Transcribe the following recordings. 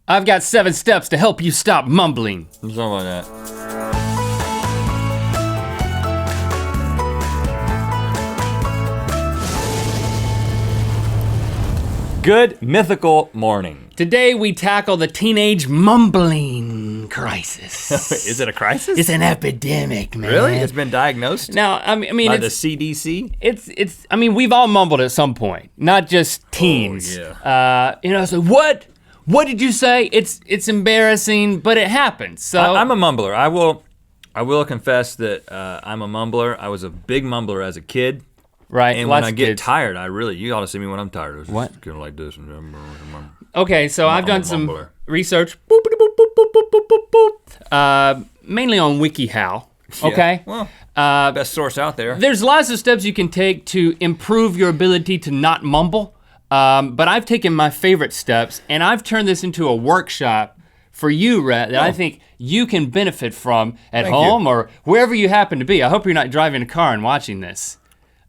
I've got 7 steps to help you stop mumbling. Something like that. Good mythical morning. Today we tackle the teenage mumbling crisis. Is it a crisis? It's an epidemic, man. Really? It's been diagnosed? Now, I mean, by the CDC? It's. I mean, we've all mumbled at some point, not just teens. Oh, yeah. So what? What did you say? It's embarrassing, but it happens. So I'm a mumbler. I will confess that I'm a mumbler. I was a big mumbler as a kid. Right. And when I get tired, you ought to see me when I'm tired. I was what? Just kind of like this. Okay, so I've done some mumbler. research. Boop, boop, boop, boop, boop, boop, boop. Mainly on WikiHow. Okay. Yeah, well, best source out there. There's lots of steps you can take to improve your ability to not mumble. But I've taken my favorite steps and I've turned this into a workshop for you, Rhett, that I think you can benefit from at home or wherever you happen to be. I hope you're not driving a car and watching this.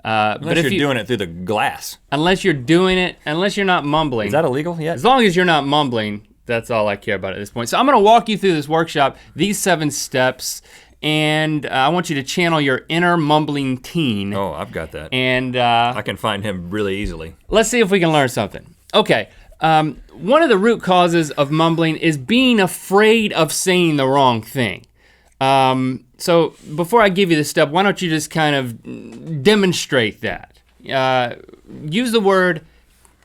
Unless you're doing it through the glass. Unless you're not mumbling. Is that illegal yet? As long as you're not mumbling, that's all I care about at this point. So I'm gonna walk you through this workshop, these 7 steps, and I want you to channel your inner mumbling teen. Oh, I've got that. And I can find him really easily. Let's see if we can learn something. Okay, one of the root causes of mumbling is being afraid of saying the wrong thing. So before I give you this step, why don't you just kind of demonstrate that? Use the word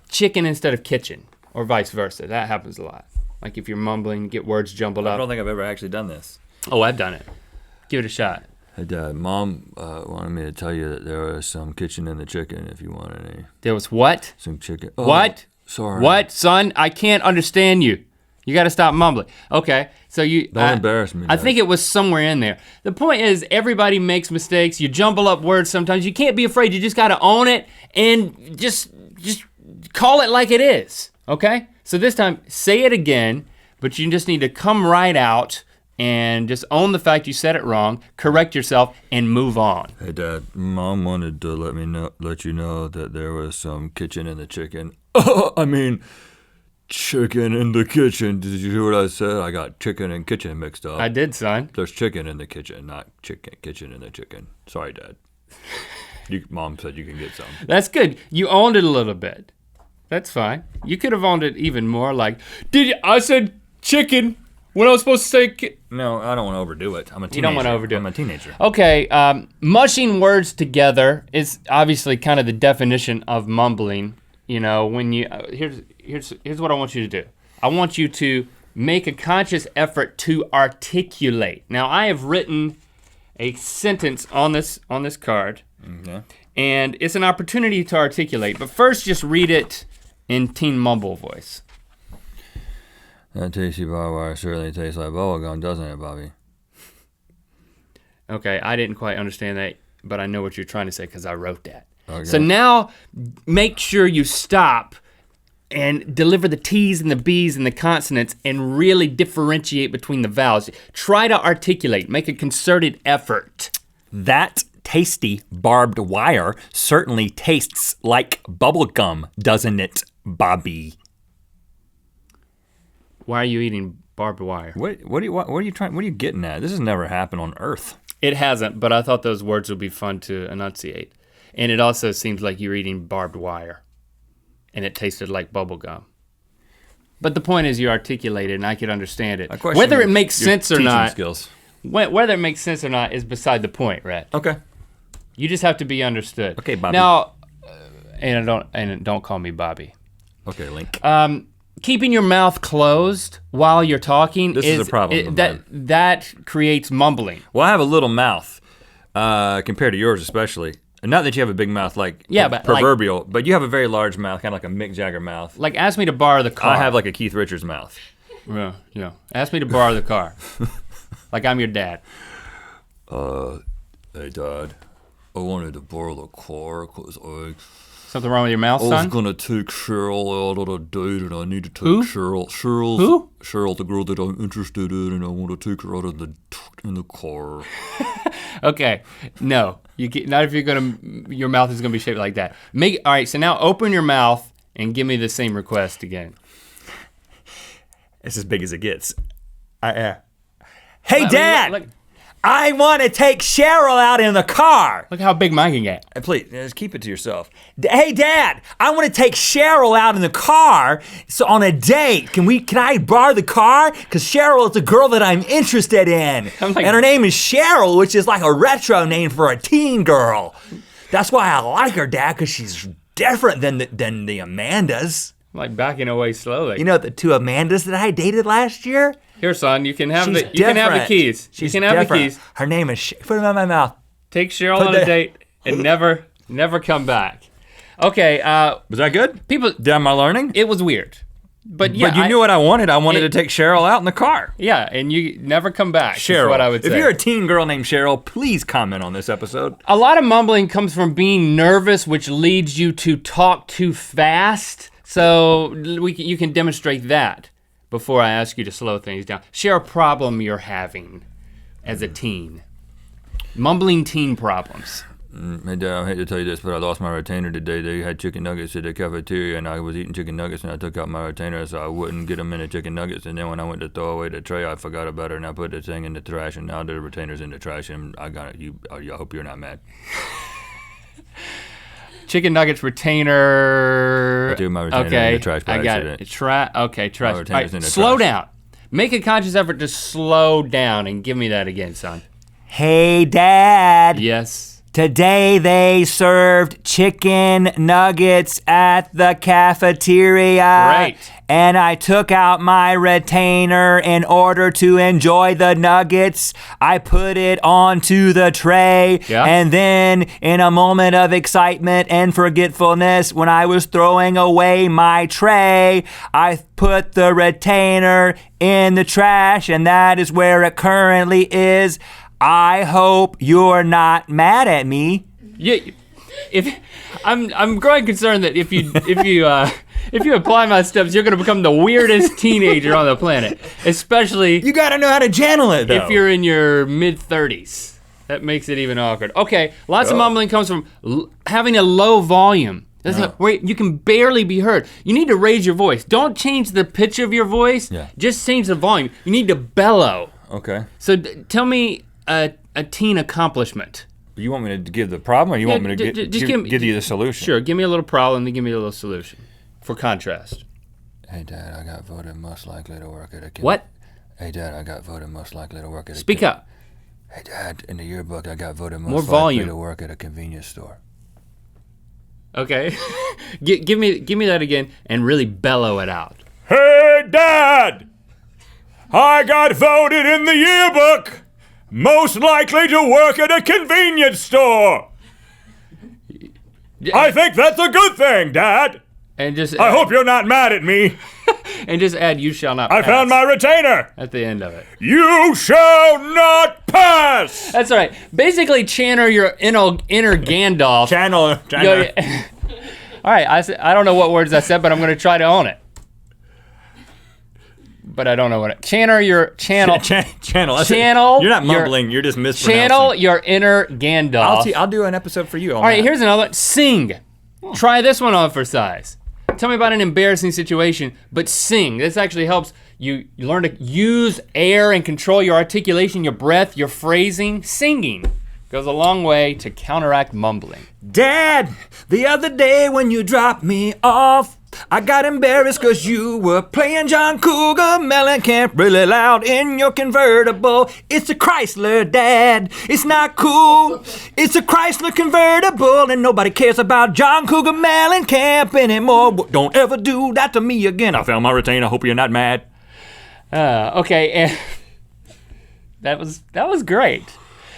chicken instead of kitchen, or vice versa. That happens a lot. Like if you're mumbling, get words jumbled up. I don't think I've ever actually done this. Oh, I've done it. Give it a shot. Hey Dad, Mom wanted me to tell you that there was some kitchen in the chicken if you want any. There was what? Some chicken. Oh, what? Sorry. What, son? I can't understand you. You gotta stop mumbling. Okay, so you- Don't embarrass me, Dad. I think it was somewhere in there. The point is, everybody makes mistakes. You jumble up words sometimes. You can't be afraid. You just gotta own it and just call it like it is, okay? So this time, say it again, but you just need to come right out and just own the fact you said it wrong, correct yourself, and move on. Hey Dad, Mom wanted to let you know that there was some kitchen in the chicken. Chicken in the kitchen. Did you hear what I said? I got chicken and kitchen mixed up. I did, son. There's chicken in the kitchen, not kitchen in the chicken. Sorry, Dad. Mom said you can get some. That's good. You owned it a little bit. That's fine. You could have owned it even more like, I said chicken when I was supposed to say No, I don't want to overdo it. I'm a teenager. You don't want to overdo it. I'm a teenager. Okay, mushing words together is obviously kind of the definition of mumbling. You know, when you, here's what I want you to do. I want you to make a conscious effort to articulate. Now, I have written a sentence on this card, and it's an opportunity to articulate, but first just read it in teen mumble voice. That tasty barbed wire certainly tastes like bubblegum, doesn't it, Bobby? Okay, I didn't quite understand that, but I know what you're trying to say because I wrote that. Okay. So now, make sure you stop and deliver the T's and the B's and the consonants and really differentiate between the vowels. Try to articulate, make a concerted effort. That tasty barbed wire certainly tastes like bubblegum, doesn't it, Bobby? Why are you eating barbed wire? What are you getting at? This has never happened on Earth. It hasn't, but I thought those words would be fun to enunciate. And it also seems like you're eating barbed wire. And it tasted like bubble gum. But the point is you articulated and I could understand it. Whether it makes sense or not, whether it makes sense or not is beside the point, Rhett. Okay. You just have to be understood. Okay, Bobby. Now, and don't call me Bobby. Okay, Link. Keeping your mouth closed while you're talking is a problem. That creates mumbling. Well, I have a little mouth compared to yours especially. Not that you have a big mouth like proverbial, but you have a very large mouth, kind of like a Mick Jagger mouth. Like ask me to borrow the car. I have like a Keith Richards mouth. Yeah. Ask me to borrow the car. Like I'm your dad. Hey Dad, I wanted to borrow the car because Something wrong with your mouth, son? I was gonna take Cheryl out on a date and I need to take Who? Cheryl, Who? Cheryl, the girl that I'm interested in, and I want to take her out in the car. Okay, no, not if your mouth is gonna be shaped like that. All right, so now open your mouth and give me the same request again. It's as big as it gets. Hey, Dad! Look. I want to take Cheryl out in the car. Look how big mine can get. Please, just keep it to yourself. Hey, Dad, I want to take Cheryl out in the car on a date. Can I borrow the car? Because Cheryl is a girl that I'm interested in. And her name is Cheryl, which is like a retro name for a teen girl. That's why I like her, Dad, because she's different than the Amandas. I'm like backing away slowly. You know the 2 Amandas that I dated last year? Here, son, you can have the keys. She's you can have the keys. Her name is put them in my mouth. Take Cheryl on a date and never come back. Okay. Was that good? People, am I learning? It was weird, but yeah. But you knew what I wanted. I wanted to take Cheryl out in the car. Yeah, and you never come back. Cheryl, is what I would say. If you're a teen girl named Cheryl, please comment on this episode. A lot of mumbling comes from being nervous, which leads you to talk too fast. So you can demonstrate that before I ask you to slow things down. Share a problem you're having as a teen. Mumbling teen problems. Hey, Dad, I hate to tell you this, but I lost my retainer today. They had chicken nuggets at the cafeteria, and I was eating chicken nuggets, and I took out my retainer so I wouldn't get them in the chicken nuggets. And then when I went to throw away the tray, I forgot about it, and I put the thing in the trash, and now the retainer's in the trash, and I got it. I hope you're not mad. Chicken nuggets retainer. I threw my retainer in the trash by accident. I got it. Trash. Right, slow down. Make a conscious effort to slow down and give me that again, son. Hey, Dad. Yes. Today they served chicken nuggets at the cafeteria. Great. And I took out my retainer in order to enjoy the nuggets. I put it onto the tray. Yeah. And then in a moment of excitement and forgetfulness, when I was throwing away my tray, I put the retainer in the trash, and that is where it currently is. I hope you're not mad at me. Yeah, I'm growing concerned that if you apply my steps, you're gonna become the weirdest teenager on the planet. Especially you gotta know how to channel it, though. If you're in your mid-30s. That makes it even awkward. Okay, lots of mumbling comes from having a low volume. That's where you can barely be heard. You need to raise your voice. Don't change the pitch of your voice. Yeah. Just change the volume. You need to bellow. Okay. So tell me a teen accomplishment. You want me to give the problem, or you want me to give you the solution? Sure, give me a little problem, then give me a little solution. For contrast. Hey, Dad, I got voted most likely to work at a... What? Hey, Dad, I got voted most likely to work at a... Speak up. Hey, Dad, in the yearbook, I got voted most likely to work at a convenience store. Okay. give me that again and really bellow it out. Hey, Dad! I got voted in the yearbook most likely to work at a convenience store. I think that's a good thing, Dad. And I hope you're not mad at me. And just add, you shall not pass. I found my retainer. At the end of it. You shall not pass. That's all right. Basically, channel your inner Gandalf. Channel. All right, I don't know what words I said, but I'm going to try to own it. But I don't know what it. Channel. Channel. You're not mumbling. You're just mispronouncing. Channel your inner Gandalf. I'll do an episode for you. All right, here's another one. Sing. Try this one on for size. Tell me about an embarrassing situation, but sing. This actually helps you learn to use air and control your articulation, your breath, your phrasing. Singing goes a long way to counteract mumbling. Dad, the other day when you dropped me off, I got embarrassed cause you were playing John Cougar Mellencamp really loud in your convertible. It's a Chrysler, Dad. It's not cool. It's a Chrysler convertible and nobody cares about John Cougar Mellencamp anymore. Don't ever do that to me again. I found my retainer. I hope you're not mad. Okay, and that was great.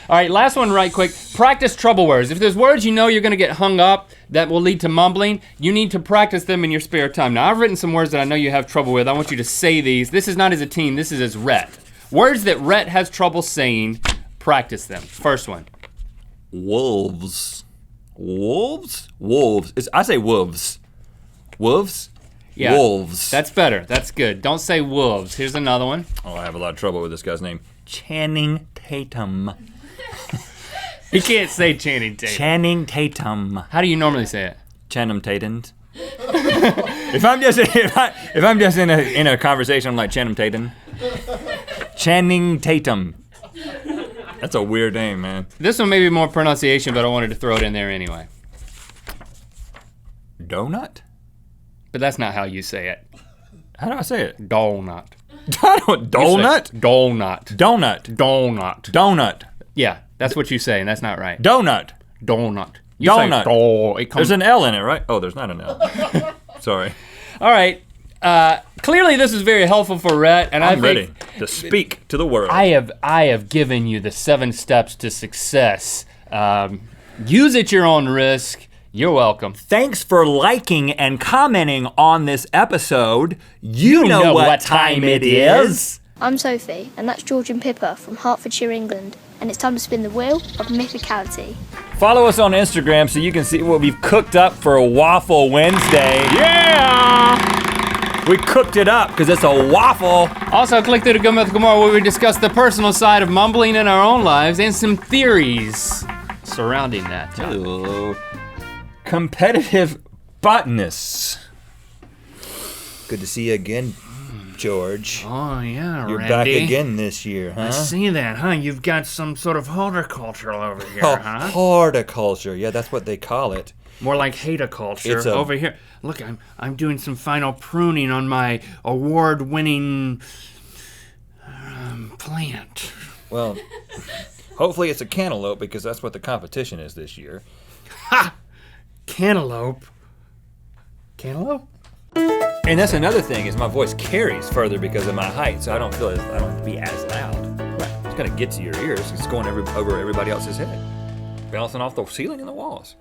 All right, last one right quick. Practice trouble words. If there's words you know you're gonna get hung up that will lead to mumbling, you need to practice them in your spare time. Now, I've written some words that I know you have trouble with. I want you to say these. This is not as a teen, this is as Rhett. Words that Rhett has trouble saying, practice them. First one. Wolves. Wolves? Wolves. I say wolves. Wolves? Yeah, wolves. That's better, that's good. Don't say wolves. Here's another one. Oh, I have a lot of trouble with this guy's name. Channing Tatum. He can't say Channing Tatum. Channing Tatum. How do you normally say it? Channing Tatum. If I'm just in a conversation, I'm like Channing Tatum. Channing Tatum. That's a weird name, man. This one may be more pronunciation, but I wanted to throw it in there anyway. Donut? But that's not how you say it. How do I say it? Donut. Donut? Donut. Donut. Donut. Donut. Yeah, that's what you say, and that's not right. Donut. Donut. You Donut. Say There's an L in it, right? Oh, there's not an L. Sorry. All right. Clearly, this is very helpful for Rhett, and I'm ready to speak to the world. I have given you the 7 steps to success. Use at your own risk. You're welcome. Thanks for liking and commenting on this episode. You know what time it is. I'm Sophie, and that's George and Pippa from Hertfordshire, England, and it's time to spin the wheel of mythicality. Follow us on Instagram so you can see what we've cooked up for a Waffle Wednesday. Yeah! We cooked it up because it's a waffle. Also, click through to Go Mythical More where we discuss the personal side of mumbling in our own lives and some theories surrounding that. Ooh. Competitive botanists. Good to see you again, George. Oh yeah, You're Randy. back again this year, huh? I see that, huh? You've got some sort of horticulture over here, Oh, huh? horticulture. Yeah, that's what they call it. More like haticulture It's over here. Look, I'm doing some final pruning on my award-winning plant. Well, hopefully it's a cantaloupe because that's what the competition is this year. Ha! Cantaloupe. Cantaloupe? And that's another thing is my voice carries further because of my height, so I don't have to be as loud. Right. It's gonna get to your ears. It's going over everybody else's head, bouncing off the ceiling and the walls.